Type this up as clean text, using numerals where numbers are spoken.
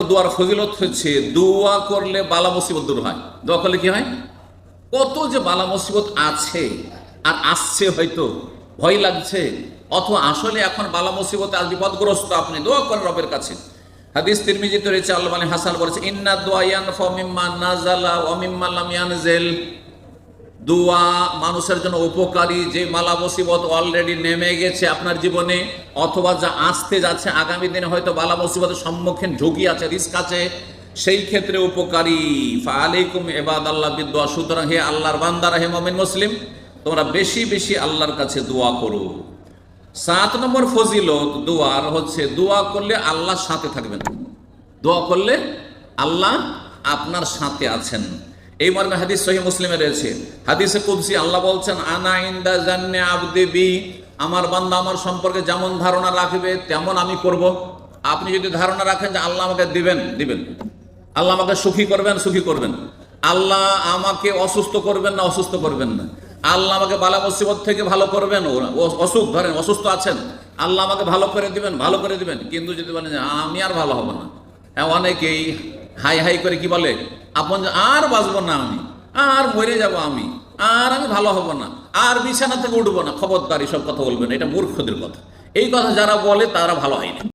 দোয়ার ফজিলত হচ্ছে দোয়া করলে বালা মুসিবত দূর হয়। দোয়া করলে কি হয়? কত যে বালা মুসিবত আছে আর আসছে, হয়তো ভয় লাগছে, অথবা আসলে এখন বালা মুসিবতে আজ বিপদগ্রস্ত, আপনি দোয়া করেন রবের কাছে। হাদিস তিরমিজিতে রয়েছে, আল্লাহ আলী হাসান বলেছে, ইন্না দোয়া ইয়ানফাউ মিম্মা নাযালা ওয়া মিম্মা লাম ইয়ানজিল। দোয়া মানুষের জন্য উপকারী, যে মালা মুসিবত অলরেডি নেমে গেছে আপনার জীবনে, অথবা যা আসতে যাচ্ছে আগামী দিনে হয়তো বালা মুসিবতের সম্মুখীন ঝুঁকি আছে, রিস্ক আছে, সেই ক্ষেত্রে উপকারী। ফাআলাইকুম ইবাদাল্লাহ বিদুয়া। সুতরাং হে আল্লাহর বান্দারা, হে মুমিন মুসলিম, তোমরা বেশি বেশি আল্লাহর কাছে দোয়া করো। 7 নম্বর ফজিলত দোয়ার হচ্ছে, দোয়া করলে আল্লাহর সাথে থাকবেন। দোয়া করলে আল্লাহ আপনার সাথে আছেন। এই মর্মে হাদিস সহিহ মুসলিমে রয়েছে। হাদিসে কুদসি আল্লাহ বলছেন, আনা ইনদা জান্নি আবদি বি। আমার বান্দা আমার সম্পর্কে যেমন ধারণা রাখবে তেমন আমি করব। আপনি যদি ধারণা রাখেন যে আল্লাহ আমাকে দিবেন, আল্লাহ আমাকে সুখী করবেন, আল্লাহ আমাকে অসুস্থ করবেন না, অসুস্থ করবেন না, আল্লাহ আমাকে বালা মুসিবত থেকে ভালো করবেন, অসুখ ধরেন অসুস্থ আছেন, আল্লাহ আমাকে ভালো করে দিবেন, কিন্তু যদি বলেন যে আমি আর ভালো হব না, অনেকেই হাই হাই করে কি বলে, আপন আর বাঁচবো না আমি, আর মরে যাব আমি, আর আমি ভালো হব না, আর বিছানা থেকে উঠবো না, খবরদার এসব কথা বলবেন, এটা মূর্খদের কথা। এই কথা যারা বলে তারা ভালো হয়নি।